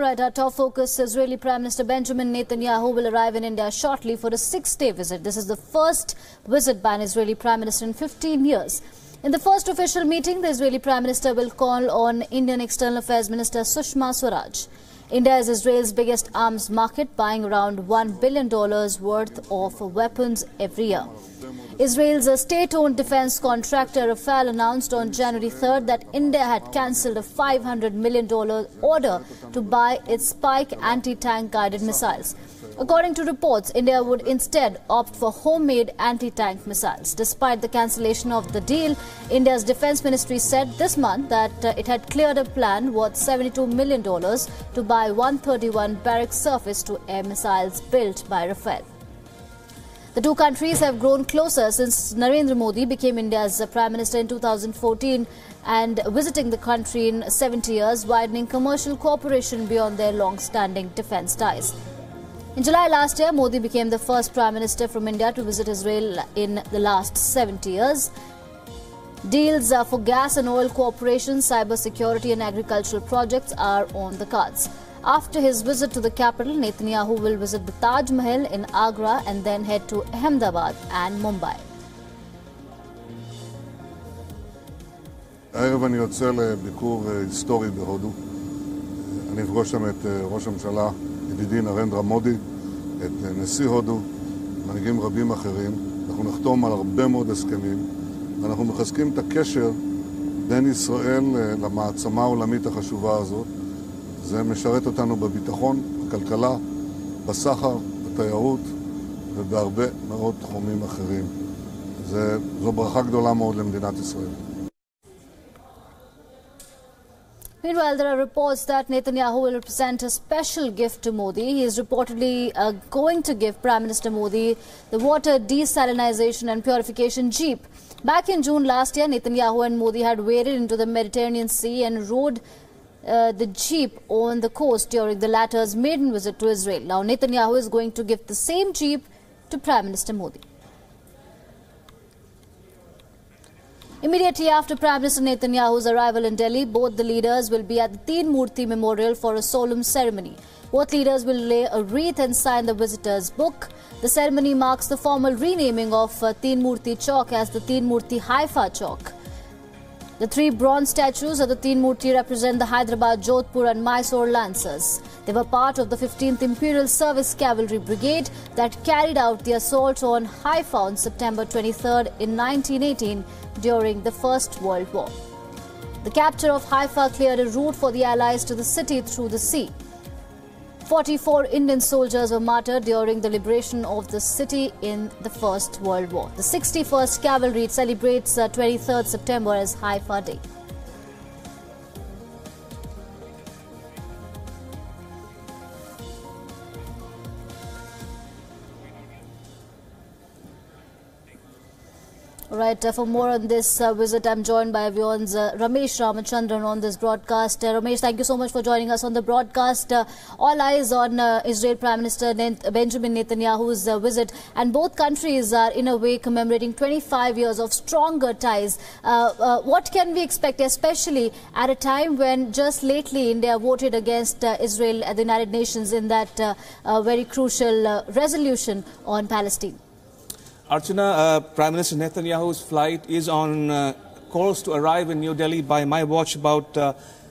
Right, our top focus, Israeli Prime Minister Benjamin Netanyahu will arrive in India shortly for a 6-day visit. This is the first visit by an Israeli Prime Minister in 15 years. In the first official meeting, the Israeli Prime Minister will call on Indian External Affairs Minister Sushma Swaraj. India is Israel's biggest arms market, buying around $1 billion worth of weapons every year. Israel's state-owned defense contractor Rafale announced on January 3rd that India had cancelled a $500 million order to buy its Spike anti-tank guided missiles. According to reports, India would instead opt for homemade anti-tank missiles. Despite the cancellation of the deal, India's defense ministry said this month that it had cleared a plan worth $72 million to buy 131 barrack surface-to-air missiles built by Rafale. The two countries have grown closer since Narendra Modi became India's Prime Minister in 2014 and visiting the country in 70 years, widening commercial cooperation beyond their long-standing defense ties. In July last year, Modi became the first Prime Minister from India to visit Israel in the last 70 years. Deals for gas and oil cooperation, cyber security and agricultural projects are on the cards. After his visit to the capital, Netanyahu will visit the Taj Mahal in Agra and then head to Ahmedabad and Mumbai. הערב אני יוצא לביקור היסטורי בהודו. אני אפגוש שם את ראש הממשלה, ידידי נרנדרה מודי, את נשיא הודו, מנהיגים רבים אחרים. אנחנו נחתום על הרבה מאוד הסכמים, ואנחנו מחזקים את הקשר בין ישראל למעצמה העולמית החשובה הזאת. זה משרת אותנו בביטחון, בכלכלה, בסחר, בתיירות ובהרבה מאוד תחומים אחרים. זו ברכה גדולה מאוד למדינת ישראל. Meanwhile, there are reports that Netanyahu will present a special gift to Modi. He is reportedly going to give Prime Minister Modi the water desalinization and purification jeep. Back in June last year, Netanyahu and Modi had waded into the Mediterranean Sea and rode the jeep on the coast during the latter's maiden visit to Israel. Now, Netanyahu is going to give the same jeep to Prime Minister Modi. Immediately after Prime Minister Netanyahu's arrival in Delhi, both the leaders will be at the Teen Murti Memorial for a solemn ceremony. Both leaders will lay a wreath and sign the visitor's book. The ceremony marks the formal renaming of Teen Murti Chowk as the Teen Murti Haifa Chowk. The three bronze statues of the Teen Murti represent the Hyderabad, Jodhpur and Mysore Lancers. They were part of the 15th Imperial Service Cavalry Brigade that carried out the assault on Haifa on September 23rd in 1918 during the First World War. The capture of Haifa cleared a route for the Allies to the city through the sea. 44 Indian soldiers were martyred during the liberation of the city in the First World War. The 61st Cavalry celebrates 23rd September as Haifa Day. Right, for more on this visit, I'm joined by WION's Ramesh Ramachandran on this broadcast. Ramesh, thank you so much for joining us on the broadcast. All eyes on Israel Prime Minister Benjamin Netanyahu's visit, and both countries are in a way commemorating 25 years of stronger ties. What can we expect, especially at a time when just lately India voted against Israel at the United Nations in that very crucial resolution on Palestine? Archana, Prime Minister Netanyahu's flight is on course to arrive in New Delhi by my watch about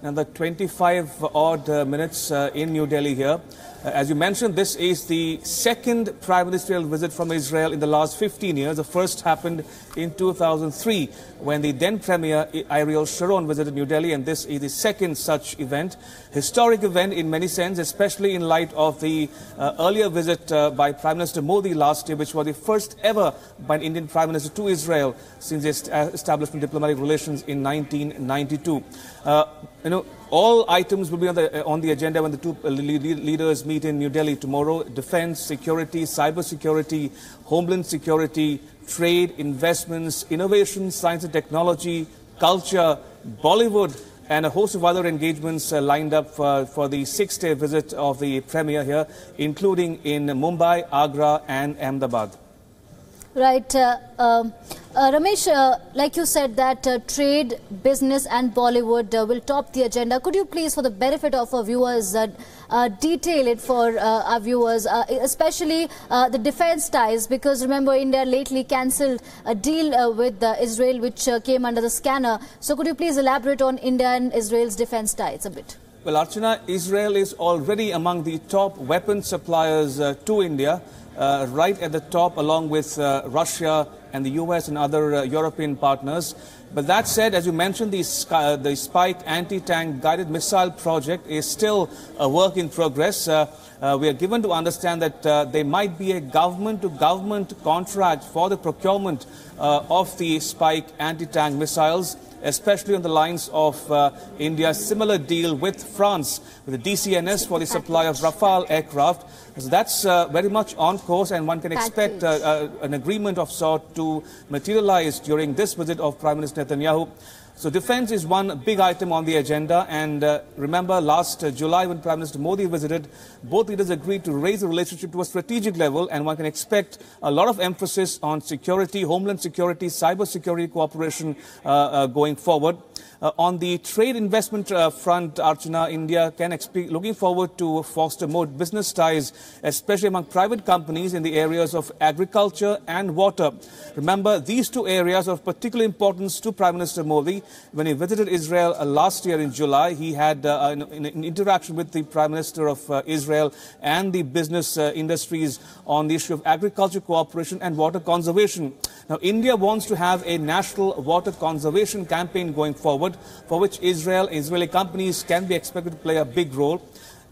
another 25 odd minutes in New Delhi here. As you mentioned, this is the second prime ministerial visit from Israel in the last 15 years. The first happened in 2003 when the then Premier Ariel Sharon visited New Delhi, and this is the second such event. Historic event in many sense, especially in light of the earlier visit by Prime Minister Modi last year, which was the first ever by an Indian Prime Minister to Israel since the establishment of diplomatic relations in 1992. All items will be on the agenda when the two leaders meet in New Delhi tomorrow. Defense, security, cyber security, homeland security, trade, investments, innovation, science and technology, culture, Bollywood, and a host of other engagements lined up for the 6-day visit of the Premier here, including in Mumbai, Agra and Ahmedabad. Right. Ramesh, like you said that trade, business and Bollywood will top the agenda. Could you please, for the benefit of our viewers, detail it for our viewers, especially the defense ties, because remember India lately cancelled a deal with Israel which came under the scanner. So could you please elaborate on India and Israel's defense ties a bit? Well, Archana, Israel is already among the top weapon suppliers to India, right at the top, along with Russia and the US and other European partners. But that said, as you mentioned, the Spike anti-tank guided missile project is still a work in progress. We are given to understand that there might be a government-to-government contract for the procurement of the Spike anti-tank missiles, especially on the lines of India's similar deal with France, with the DCNS for the supply of Rafale aircraft. So that's very much on course, and one can expect an agreement of sort to materialize during this visit of Prime Minister Netanyahu. So defense is one big item on the agenda, and remember last July when Prime Minister Modi visited, both leaders agreed to raise the relationship to a strategic level, and one can expect a lot of emphasis on security, homeland security, cyber security cooperation going forward. On the trade investment front, Archana, India can looking forward to foster more business ties, especially among private companies in the areas of agriculture and water. Remember, these two areas are of particular importance to Prime Minister Modi. When he visited Israel last year in July, he had an interaction with the Prime Minister of Israel and the business industries on the issue of agriculture cooperation and water conservation. Now, India wants to have a national water conservation campaign going forward, for which Israeli companies can be expected to play a big role.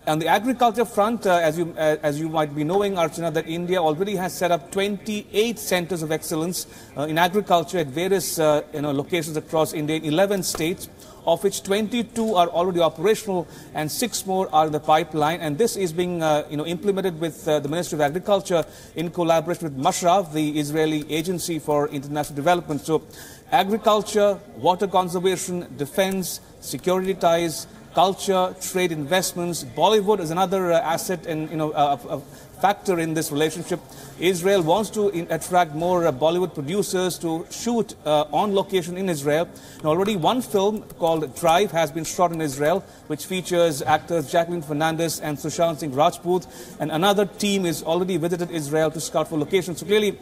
On the agriculture front, as you might be knowing, Archana, that India already has set up 28 centers of excellence in agriculture at various locations across India in 11 states, of which 22 are already operational and 6 more are in the pipeline. And this is being implemented with the Ministry of Agriculture in collaboration with Mashrav, the Israeli Agency for International Development. So agriculture, water conservation, defense, security ties, culture, trade investments. Bollywood is another asset and a factor in this relationship. Israel wants to attract more Bollywood producers to shoot on location in Israel. Now, already one film called Drive has been shot in Israel, which features actors Jacqueline Fernandez and Sushant Singh Rajput, and another team is already visited Israel to scout for locations. So clearly,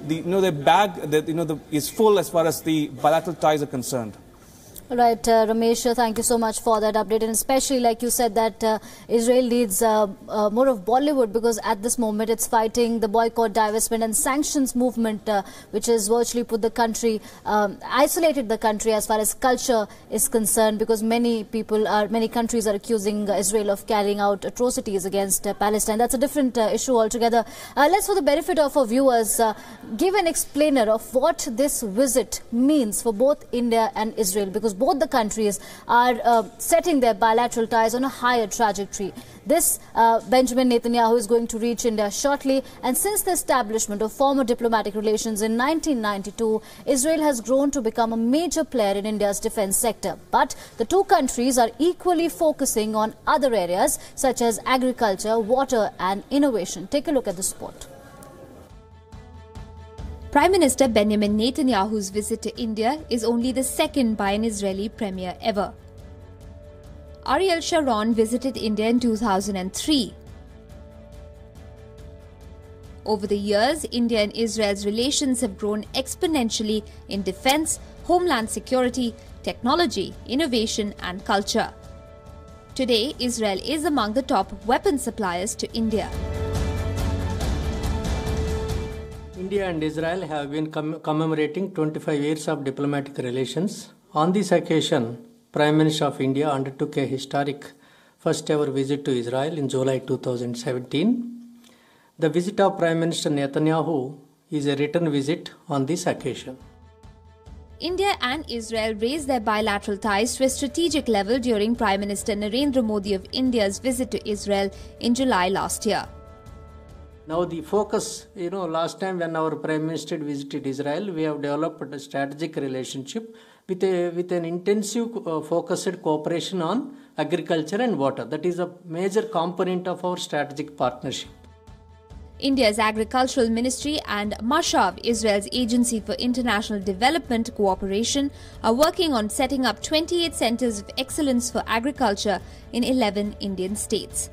the bag is full as far as the bilateral ties are concerned. Right, Ramesh, thank you so much for that update, and especially like you said that Israel needs more of Bollywood, because at this moment it's fighting the boycott, divestment and sanctions movement, which has virtually put the country, isolated the country as far as culture is concerned, because many countries are accusing Israel of carrying out atrocities against Palestine. That's a different issue altogether. Let's, for the benefit of our viewers, give an explainer of what this visit means for both India and Israel, because both the countries are setting their bilateral ties on a higher trajectory. This Benjamin Netanyahu is going to reach India shortly, and since the establishment of former diplomatic relations in 1992, Israel has grown to become a major player in India's defense sector. But the two countries are equally focusing on other areas such as agriculture, water and innovation. Take a look at the spot. Prime Minister Benjamin Netanyahu's visit to India is only the second by an Israeli premier ever. Ariel Sharon visited India in 2003. Over the years, India and Israel's relations have grown exponentially in defense, homeland security, technology, innovation and culture. Today, Israel is among the top weapon suppliers to India. India and Israel have been commemorating 25 years of diplomatic relations. On this occasion, Prime Minister of India undertook a historic first ever visit to Israel in July 2017. The visit of Prime Minister Netanyahu is a return visit on this occasion. India and Israel raised their bilateral ties to a strategic level during Prime Minister Narendra Modi of India's visit to Israel in July last year. Now the focus, last time when our Prime Minister visited Israel, we have developed a strategic relationship with an intensive focused cooperation on agriculture and water. That is a major component of our strategic partnership. India's Agricultural Ministry and Mashrav, Israel's Agency for International Development Cooperation, are working on setting up 28 centers of excellence for agriculture in 11 Indian states.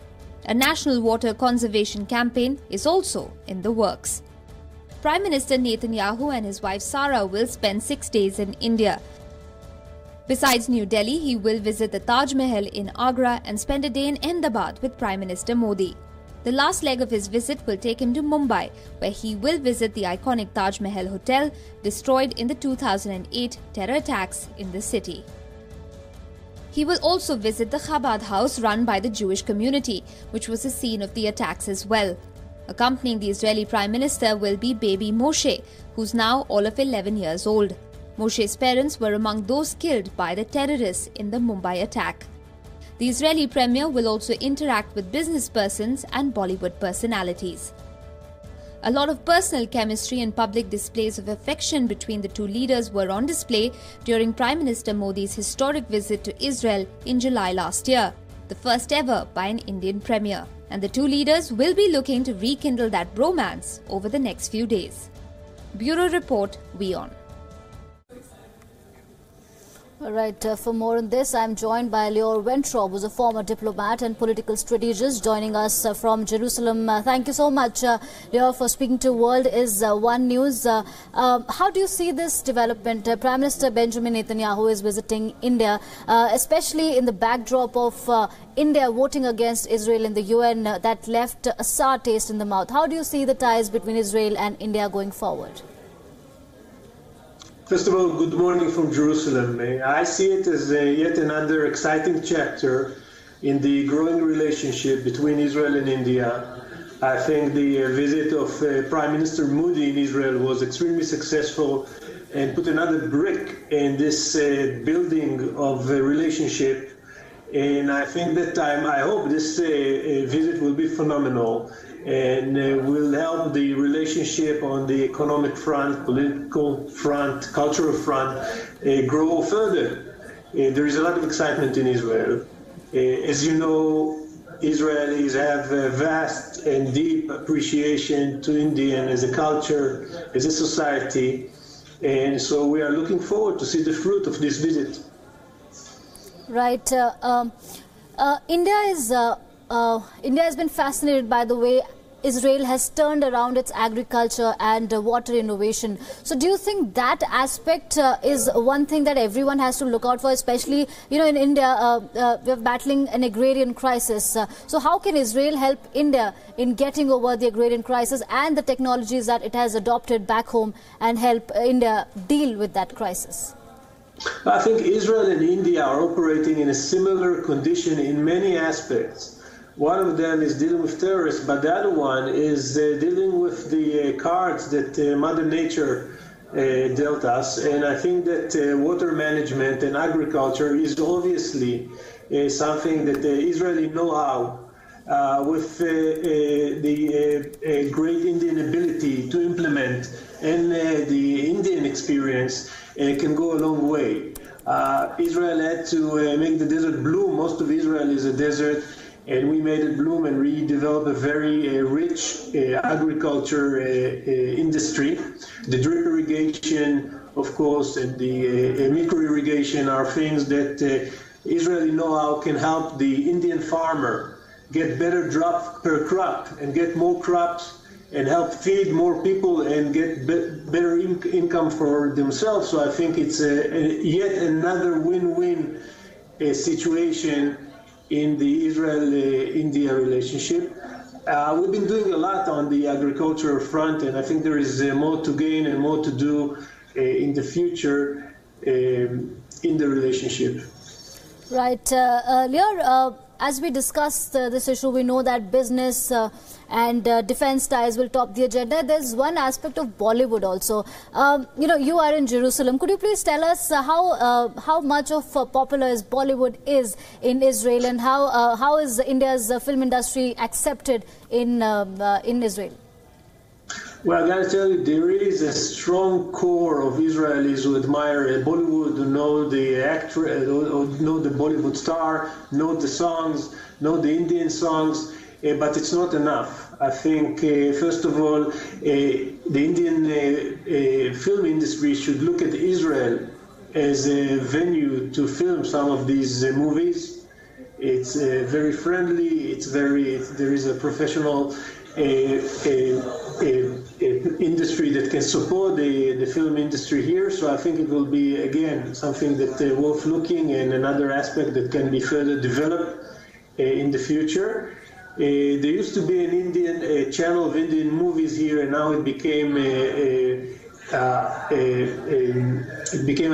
A national water conservation campaign is also in the works. Prime Minister Netanyahu and his wife Sarah will spend 6 days in India. Besides New Delhi, he will visit the Taj Mahal in Agra and spend a day in Ahmedabad with Prime Minister Modi. The last leg of his visit will take him to Mumbai, where he will visit the iconic Taj Mahal Hotel, destroyed in the 2008 terror attacks in the city. He will also visit the Chabad house run by the Jewish community, which was the scene of the attacks as well. Accompanying the Israeli Prime Minister will be baby Moshe, who's now all of 11 years old. Moshe's parents were among those killed by the terrorists in the Mumbai attack. The Israeli premier will also interact with business persons and Bollywood personalities. A lot of personal chemistry and public displays of affection between the two leaders were on display during Prime Minister Modi's historic visit to Israel in July last year, the first ever by an Indian premier. And the two leaders will be looking to rekindle that bromance over the next few days. Bureau Report, WION. All right, for more on this, I'm joined by Lior Weintraub, who's a former diplomat and political strategist, joining us from Jerusalem. Thank you so much, Lior, for speaking to World is One News. How do you see this development? Prime Minister Benjamin Netanyahu is visiting India, especially in the backdrop of India voting against Israel in the UN that left a sour taste in the mouth. How do you see the ties between Israel and India going forward? First of all, good morning from Jerusalem. I see it as yet another exciting chapter in the growing relationship between Israel and India. I think the visit of Prime Minister Modi in Israel was extremely successful and put another brick in this building of a relationship. And I think that I hope this visit will be phenomenal and will help the relationship on the economic front, political front, cultural front grow further. There is a lot of excitement in Israel. As you know, Israelis have a vast and deep appreciation to Indian as a culture, as a society, and so we are looking forward to see the fruit of this visit. Right. India has been fascinated by the way Israel has turned around its agriculture and water innovation. So do you think that aspect is one thing that everyone has to look out for, especially, you know, in India, we're battling an agrarian crisis. So how can Israel help India in getting over the agrarian crisis and the technologies that it has adopted back home and help India deal with that crisis? I think Israel and India are operating in a similar condition in many aspects. One of them is dealing with terrorists, but the other one is dealing with the cards that Mother Nature dealt us. And I think that water management and agriculture is obviously something that the Israeli know-how with the great Indian ability to implement and the Indian experience can go a long way. Israel had to make the desert bloom. Most of Israel is a desert, and we made it bloom and redevelop a very rich agriculture industry. The drip irrigation, of course, and the micro irrigation are things that Israeli know-how can help the Indian farmer get better drop per crop and get more crops and help feed more people and get better income for themselves. So I think it's yet another win-win situation in the Israel-India relationship. We've been doing a lot on the agricultural front, and I think there is more to gain and more to do in the future in the relationship. Right. Lior, as we discussed this issue, we know that business and defense ties will top the agenda. There's one aspect of Bollywood also. You know, you are in Jerusalem. Could you please tell us how much of popular is Bollywood is in Israel, and how is India's film industry accepted in Israel? Well, I got to tell you, there is a strong core of Israelis who admire Bollywood, who know the actor, know the Bollywood star, know the songs, know the Indian songs, but it's not enough. I think, first of all, the Indian film industry should look at Israel as a venue to film some of these movies. It's very friendly. There is a professional industry that can support the film industry here. So I think it will be, again, something that worth looking, and another aspect that can be further developed in the future. There used to be an Indian channel of Indian movies here, and now it became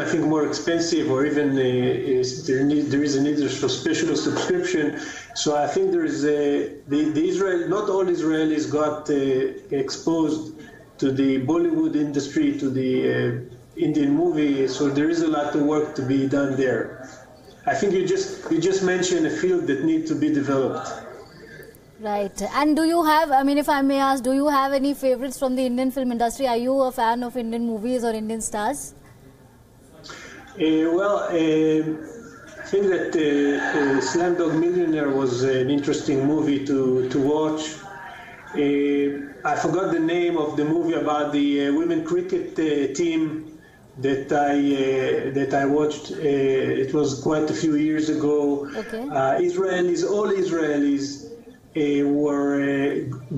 I think, more expensive, or even there is a need for special subscription. So I think there is not all Israelis got exposed to the Bollywood industry, to the Indian movie. So there is a lot of work to be done there. I think you just mentioned a field that needs to be developed. Right. And do you have, I mean, if I may ask, do you have any favorites from the Indian film industry? Are you a fan of Indian movies or Indian stars? I think that Slumdog Millionaire was an interesting movie to watch. I forgot the name of the movie about the women cricket team that I watched. It was quite a few years ago. Okay. All Israelis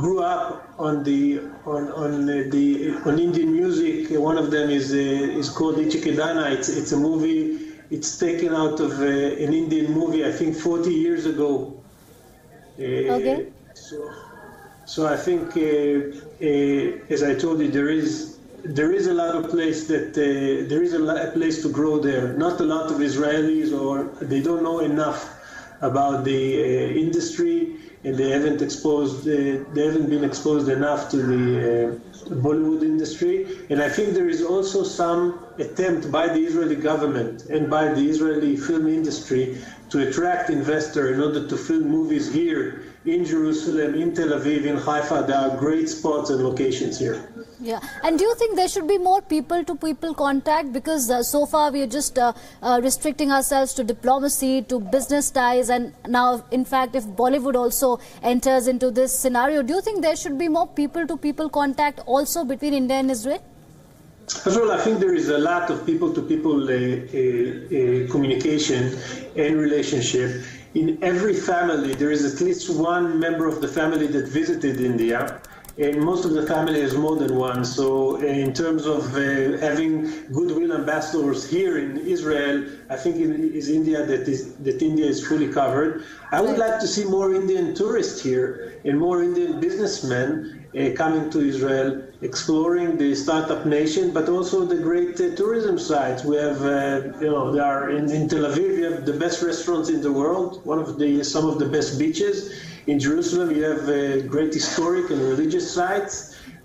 grew up on Indian music. One of them is called Ichikedana. It's a movie. It's taken out of an Indian movie, I think 40 years ago. Okay. So I think, as I told you, there is a lot of place that there is a place to grow there. Not a lot of Israelis, or they don't know enough about the industry, and they haven't been exposed enough to the Bollywood industry. And I think there is also some attempt by the Israeli government and by the Israeli film industry to attract investors in order to film movies here in Jerusalem, in Tel Aviv, in Haifa. There are great spots and locations here. Yeah. And do you think there should be more people-to-people contact? Because so far we are just restricting ourselves to diplomacy, to business ties, and now, in fact, if Bollywood also enters into this scenario, do you think there should be more people-to-people contact also between India and Israel? First of all, I think there is a lot of people-to-people communication and relationship. In every family, there is at least one member of the family that visited India, and most of the family has more than one. So in terms of having goodwill ambassadors here in Israel, I think it is India that India is fully covered. I would like to see more Indian tourists here and more Indian businessmen coming to Israel, exploring the startup nation, but also the great tourism sites. We have, there are in Tel Aviv, you have the best restaurants in the world, some of the best beaches. In Jerusalem, you have great historic and religious sites.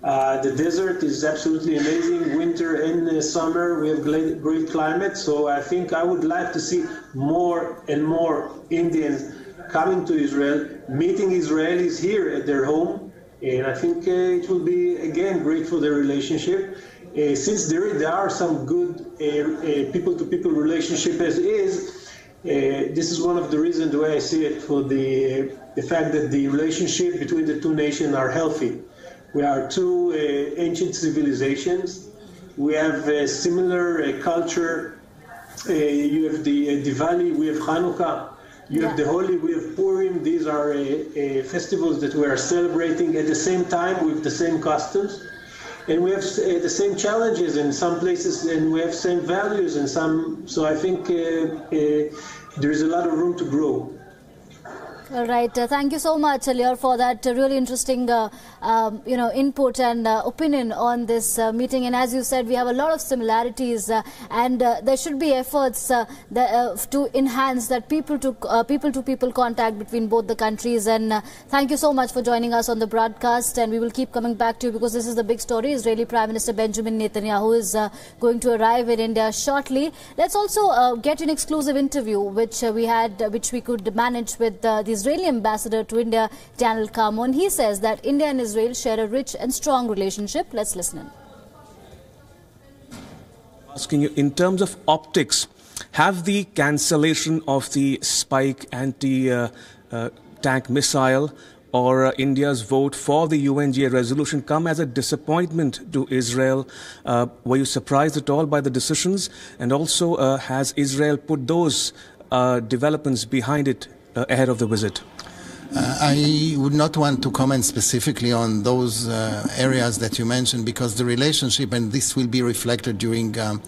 The desert is absolutely amazing. Winter and summer, we have great climate. So I think I would like to see more and more Indians coming to Israel, meeting Israelis here at their home. And I think it will be, again, great for the relationship. Since there are some good people-to-people relationship as is, this is one of the reasons the way I see it, for the fact that the relationship between the two nations are healthy. We are two ancient civilizations. We have a similar culture. You have the Diwali, we have Hanukkah. You have the Holi, we have Purim. These are festivals that we are celebrating at the same time with the same customs. And we have the same challenges in some places, and we have same values in some. So I think there is a lot of room to grow. All right. Thank you so much, Alior, for that really interesting, input and opinion on this meeting. And as you said, we have a lot of similarities, and there should be efforts to enhance that people-to-people contact between both the countries. And thank you so much for joining us on the broadcast. And we will keep coming back to you because this is the big story. Israeli Prime Minister Benjamin Netanyahu is going to arrive in India shortly. Let's also get an exclusive interview which we could manage with the Israeli ambassador to India, Daniel Carmon. He says that India and Israel share a rich and strong relationship. Let's listen in. Asking you, in terms of optics, have the cancellation of the Spike anti-tank missile or India's vote for the UNGA resolution come as a disappointment to Israel? Were you surprised at all by the decisions? And also, has Israel put those developments behind it ahead of the visit? I would not want to comment specifically on those areas that you mentioned, because the relationship, and this will be reflected during the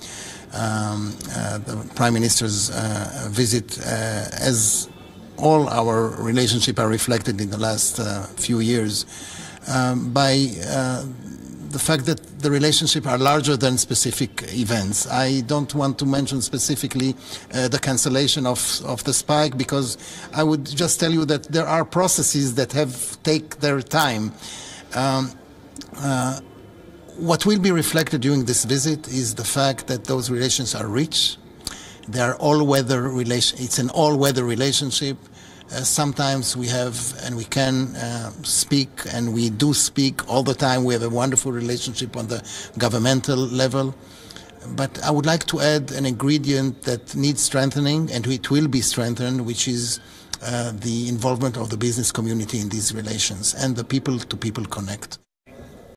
Prime Minister's visit, as all our relationship are reflected in the last few years, by the fact that the relationship are larger than specific events. I don't want to mention specifically the cancellation of the spike, because I would just tell you that there are processes that have take their time. What will be reflected during this visit is the fact that those relations are rich. They are all-weather it's an all-weather relationship. Sometimes we have and we can speak, and we do speak all the time. We have a wonderful relationship on the governmental level. But I would like to add an ingredient that needs strengthening, and it will be strengthened, which is the involvement of the business community in these relations and the people-to-people connect.